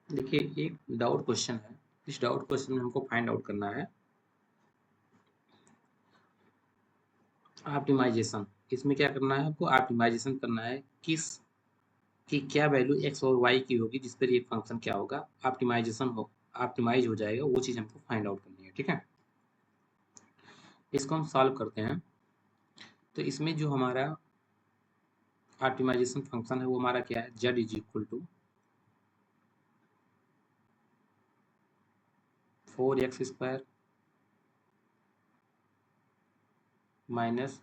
देखिए, एक doubt question है। इस डाउट क्वेश्चन में हमको फाइंड आउट करना है ऑप्टिमाइजेशन। इसमें क्या करना है, हमको ऑप्टिमाइजेशन करना है किस की क्या वैल्यू एक्स और वाई की होगी, जिस पर ये फंक्शन क्या होगा, ऑप्टिमाइजेशन हो, ऑप्टिमाइज हो जाएगा, वो चीज़ हमको फाइंड आउट करनी है। ठीक है, इसको हम सॉल्व करते हैं। तो इसमें जो हमारा ऑप्टिमाइजेशन फंक्शन है वो हमारा क्या है, Z is equal to 4x² minus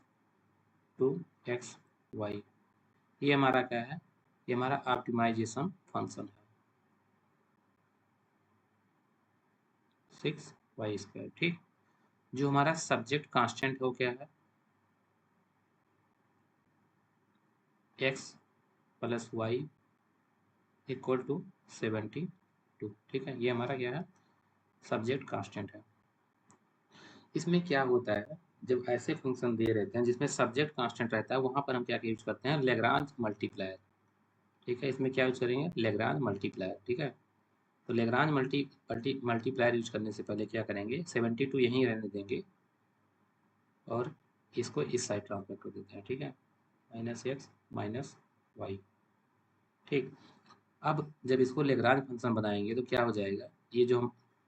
2xy। ये हमारा क्या है, ये हमारा ऑप्टिमाइजेशन फंक्शन है 6y²। ठीक, जो हमारा सब्जेक्ट कांस्टेंट हो क्या है, x plus Y equal to 72। ठीक है, ये हमारा क्या है, सब्जेक्ट कांस्टेंट है। इसमें क्या होता है, जब ऐसे फंक्शन दिए रहते हैं जिसमें सब्जेक्ट कांस्टेंट रहता है, वहां पर हम क्या यूज करते हैं, लेग्रांज मल्टीप्लायर। ठीक है, इसमें क्या यूज करेंगे, लेग्रांज मल्टीप्लायर। ठीक है, तो लेग्रांज मल्टीप्लायर यूज करने से पहले क्या करेंगे, 72 यहीं रहने देंगे और इसको इस साइड ट्रांसफर कर देते हैं। ठीक है, -x माइनस वाई। ठीक, अब जब इसको लेग्रांज फंक्शन बनाएंगे तो क्या हो जाएगा, ये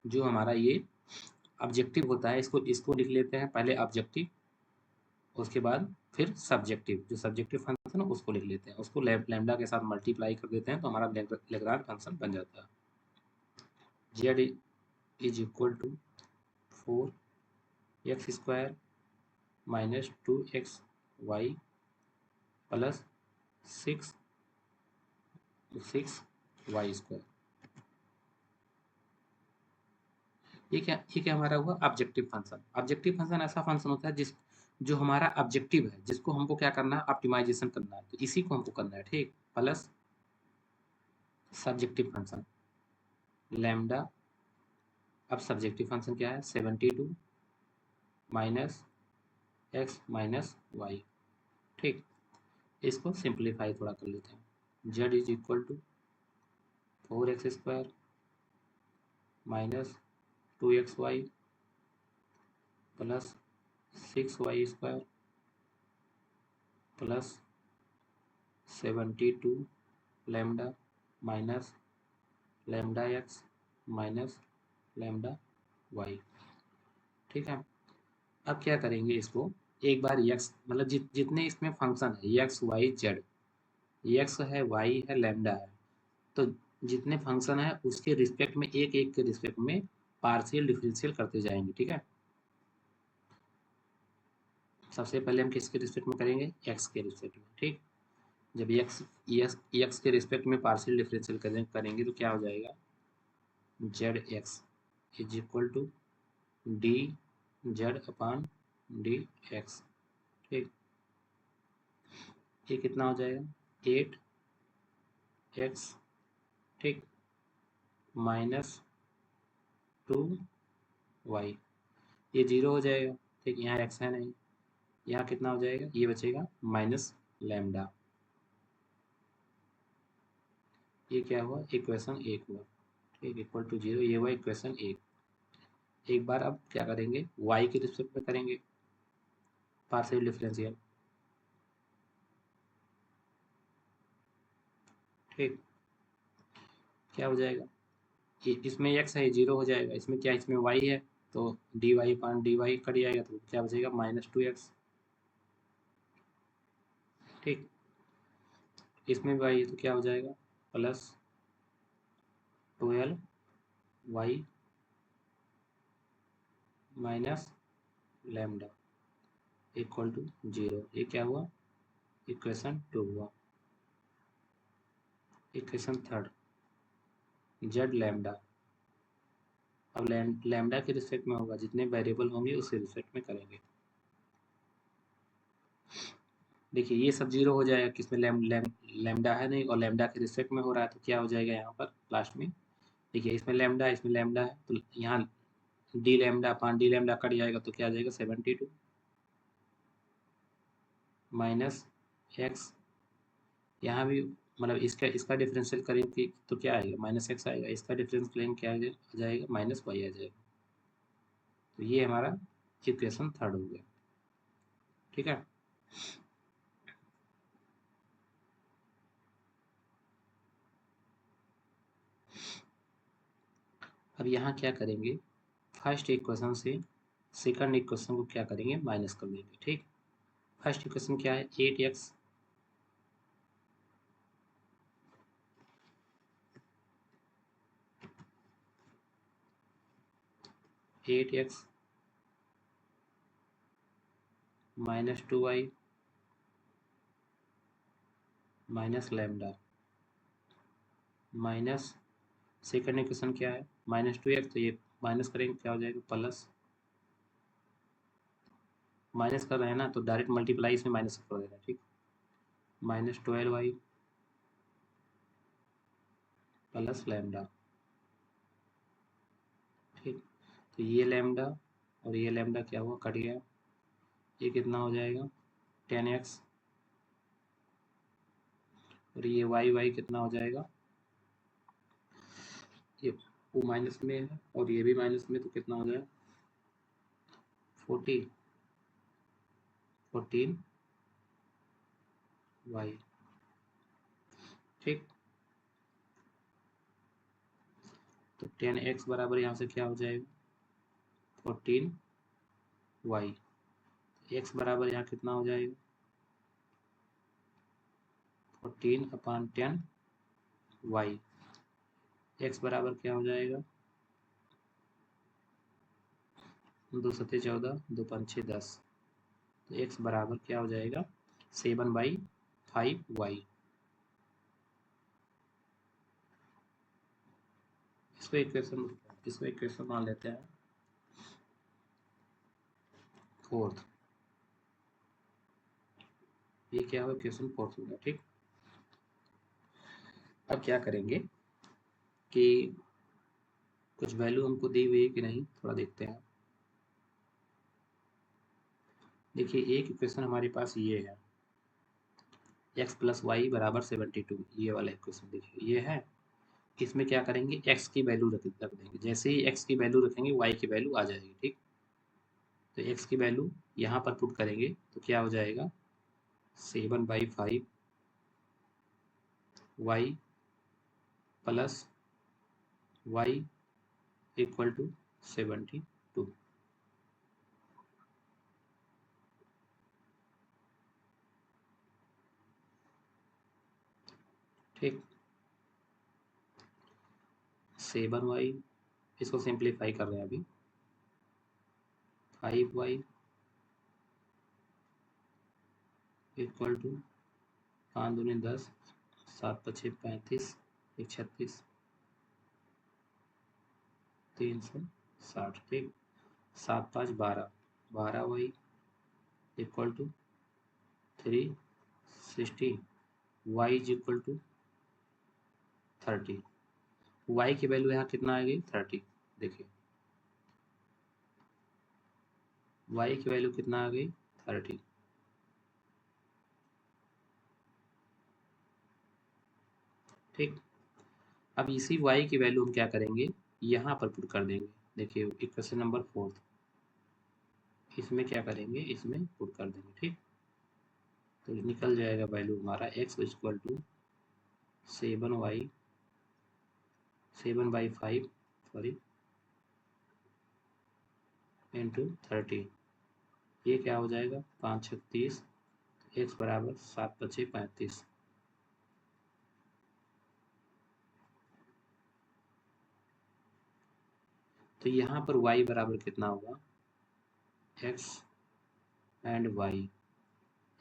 जो हमारा ये ऑब्जेक्टिव होता है, इसको इसको लिख लेते हैं पहले ऑब्जेक्टिव, उसके बाद फिर सब्जेक्टिव, जो सब्जेक्टिव फंक्शन है उसको लिख लेते हैं, उसको लैम्डा के साथ मल्टीप्लाई कर देते हैं, तो हमारा लेग्रांज फंक्शन बन जाता है। Z is equal to 4x² minus 2xy plus 6y²। ये क्या हमारा हुआ, ऑब्जेक्टिव फंक्शन। ऑब्जेक्टिव फंक्शन ऐसा फंक्शन होता है जो हमारा ऑब्जेक्टिव है, जिसको हमको क्या करना है, ऑप्टिमाइजेशन करना है, तो इसी को हमको करना है। ठीक, प्लस सब्जेक्टिव फंक्शन लैम्डा। अब सब्जेक्टिव फंक्शन क्या है, 72 माइनस एक्स माइनस वाई। ठीक, इसको सिंप्लीफाई थोड़ा कर लेते हैं। Z is equal to 4x² minus 2xy plus 6y² plus 72 lambda minus lambda X minus lambda Y. ठीक है, अब क्या करेंगे, इसको एक बार यक्स मतलब जितने इसमें फंक्शन है, यक्स वाई जेड, यक्स है वाई है लैम्डा है, तो जितने फंक्शन है उसके रिस्पेक्ट में एक एक के रिस्पेक्ट में पार्शियल डिफरेंशियल करते जाएंगे। ठीक है, सबसे पहले हम किसके रिस्पेक्ट में करेंगे, एक्स के रिस्पेक्ट में। ठीक, जब एक्स के रिस्पेक्ट में पार्शियल डिफरेंशियल करेंगे तो क्या हो जाएगा, Z X is equal to D Z upon D X. ठीक, ये कितना हो जाएगा, 8x। ठीक, माइनस 2y, ये 0 हो जाएगा। ठीक, यहाँ x है नहीं, यहाँ कितना हो जाएगा, ये बचेगा माइनस लैम्डा। ये क्या हुआ, इक्वेशन 1 हुआ। ठीक, इक्वल टू 0, ये हुआ इक्वेशन 1। एक बार अब क्या करेंगे, y के रिस्पेक्ट में करेंगे पार्शियल डिफरेंशियल। ठीक, क्या हो जाएगा, ये इसमें x है, 0 हो जाएगा, इसमें क्या, इसमें y है, तो dy अपान dy कट जाएगा, तो क्या बचेगा, -2x। ठीक, इसमें y है तो क्या हो जाएगा, plus 12y minus lambda equal to 0। ये क्या हुआ, इक्वेशन 2 हुआ। Equation 3, Z lambda. अब लैम्डा के रिस्पेक्ट में होगा, जितने वेरिएबल होंगे उसके रिस्पेक्ट में करेंगे। देखिए ये सब 0 हो जाएगा, किसमें लैम्डा है नहीं और लैम्डा के रिस्पेक्ट में हो रहा है, तो क्या हो जाएगा यहाँ पर लास्ट में, देखिए इसमें लैम्डा है, तो यहाँ डी लैम्डा अपान डी लैम्डा कट जाएगा, तो क्या आ जाएगा, 72 माइनस एक्स, यहाँ भी मतलब इसका इसका डिफरेंशियल करेंगे तो क्या आएगा, माइनस एक्स आएगा, इसका डिफरेंस करेंगे क्या आ जाएगा, माइनस वाई आ जाएगा। तो ये हमारा इक्वेशन थर्ड हो गया। ठीक है, अब यहाँ क्या करेंगे, फर्स्ट इक्वेशन से सेकंड इक्वेशन को क्या करेंगे, माइनस कर देंगे। ठीक, फर्स्ट इक्वेशन क्या है, 8x minus 2y minus lambda minus second equation क्या है, माइनस 2x, तो ये माइनस करेंगे क्या हो जाएगा, प्लस, माइनस कर रहे हैं ना तो डायरेक्ट मल्टीप्लाई इसमें माइनस कर देना। ठीक, माइनस 12y प्लस लैम्डा। ठीक, तो ये लैम्डा और ये लैम्डा क्या हुआ, कट गया, ये कितना हो जाएगा 10x, और ये y कितना हो जाएगा, ये वो माइनस में है और ये भी माइनस में, तो कितना हो जाएगा 14y। ठीक, तो 10x बराबर यहाँ से क्या हो जाएगा 14y, x बराबर यहाँ कितना हो जाएगा 14/10y, x बराबर क्या हो जाएगा 2 सत्ते 14, 2 पंचे 10, तो x बराबर क्या हो जाएगा 7/5y। इसको इक्वेशन मान लेते हैं फोर्थ, ये क्या हो, इक्वेशन फोर्थ हो गया। ठीक, अब क्या करेंगे कि कुछ वैल्यू हमको दी हुई है कि नहीं, थोड़ा देखते हैं। देखिए एक इक्वेशन हमारे पास ये है, x प्लस वाई बराबर 72, ये वाला इक्वेशन देखिए ये है। इसमें क्या करेंगे, x की वैल्यू रख देंगे, जैसे ही x की वैल्यू रखेंगे y की वैल्यू आ जाएगी। ठीक, तो x की वैल्यू यहाँ पर पुट करेंगे तो क्या हो जाएगा 7/5 y plus y equal to 72। ठीक, 7y, इसको सिंप्लीफाई कर रहे हैं अभी, 5y इक्वल टू 5 दूनी 10, 7 पछे 35, 1 36, 360। ठीक, 7 5 12, 12y equal to 360, y is equal to 30, y की वैल्यू यहाँ कितना आ गई 30। देखिए y की वैल्यू कितना आ गई 30। ठीक, अब इसी y की वैल्यू हम क्या करेंगे, यहाँ पर पुट कर देंगे। देखिए इक्वेशन नंबर फोर्थ, इसमें क्या करेंगे, इसमें पुट कर देंगे। ठीक, तो निकल जाएगा वैल्यू हमारा x equal to 7/5 sorry into 30, ये क्या हो जाएगा 5 36, x बराबर 7 पचे 35। तो यहाँ पर y बराबर कितना होगा, x एंड y,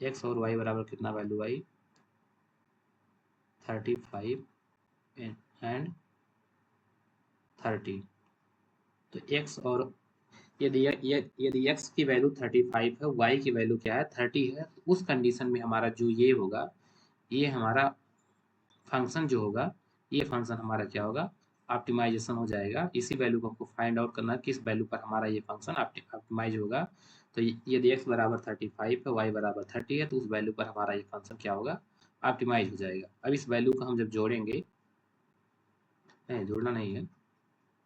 x और y बराबर कितना वैल्यू आई 35 एंड 30। तो x और यदि x की वैल्यू 35 है, y की वैल्यू क्या है 30 है, तो उस कंडीशन में हमारा जो ये होगा, ये हमारा फंक्शन जो होगा, ये फंक्शन हमारा क्या होगा, ऑप्टिमाइजेशन हो जाएगा। इसी वैल्यू को हमको फाइंड आउट करना है, किस वैल्यू पर हमारा ये फंक्शन ऑप्टिमाइज होगा। तो यदि x बराबर 35 है, y बराबर 30 है, तो उस वैल्यू पर हमारा ये फंक्शन क्या होगा, ऑप्टिमाइज हो जाएगा। अब इस वैल्यू को हम जब जोड़ेंगे, नहीं जोड़ना नहीं है,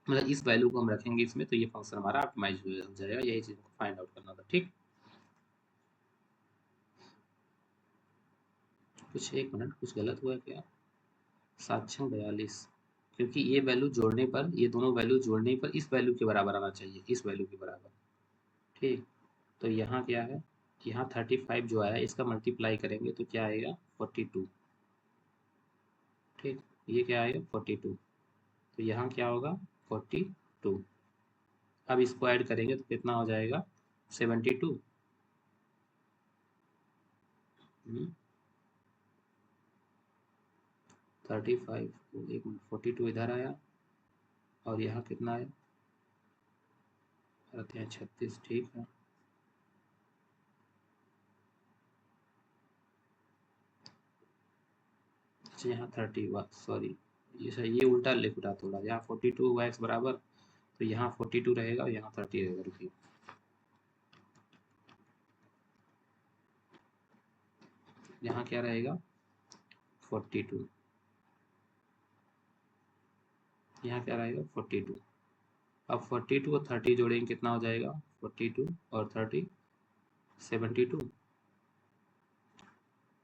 मतलब इस वैल्यू को हम रखेंगे इसमें, तो ये फंक्शन हमारा ऑप्टिमाइज हो जाएगा। यही चीज़ को फाइंड आउट करना था। ठीक, कुछ एक मिनट, कुछ गलत हुआ क्या? 742, क्योंकि ये वैल्यू जोड़ने पर, ये दोनों वैल्यू जोड़ने पर इस वैल्यू के बराबर आना चाहिए, इस वैल्यू के बराबर। ठीक, तो यहाँ क्या है, यहाँ 35 जो आया इसका मल्टीप्लाई करेंगे तो क्या आएगा 42। ठीक, ये क्या आएगा 42, तो यहाँ क्या होगा 42। अब इसको ऐड करेंगे तो कितना हो जाएगा 72। 35, एक मिनट, 42 इधर आया और यहाँ कितना है, रहते हैं 36। ठीक है, अच्छा यहाँ 30 हुआ, सॉरी ये सही, ये उल्टा लिख रहा थोड़ा, यहाँ 42 हुआ x बराबर, तो यहाँ 42 रहेगा और यहाँ 30 रहेगा। रुकिए, यहाँ क्या रहेगा 42, यहाँ क्या रहेगा 42। अब 42 और 30 जोड़ेंगे कितना हो जाएगा 42 और 30 72,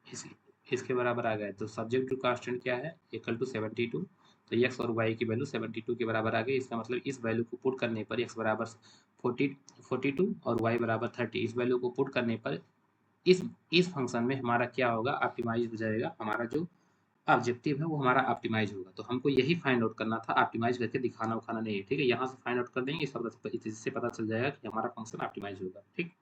इस इसके बराबर आ गया। तो सब्जेक्ट टू कांस्टेंट क्या है, इक्वल टू 72। तो x और y की वैल्यू 72 के बराबर आ गई। इसका मतलब इस वैल्यू को पुट करने पर x बराबर 42 और y बराबर 30, इस वैल्यू को पुट करने पर इस फंक्शन में हमारा क्या होगा, ऑप्टिमाइज हो जाएगा। हमारा जो ऑब्जेक्टिव है वो हमारा ऑप्टिमाइज होगा। तो हमको यही फाइंड आउट करना था, ऑप्टिमाइज करके दिखाना उखाना नहीं है। ठीक है, यहाँ से फाइंड आउट कर देंगे, इससे पता चल जाएगा कि हमारा फंक्शन ऑप्टिमाइज होगा। ठीक।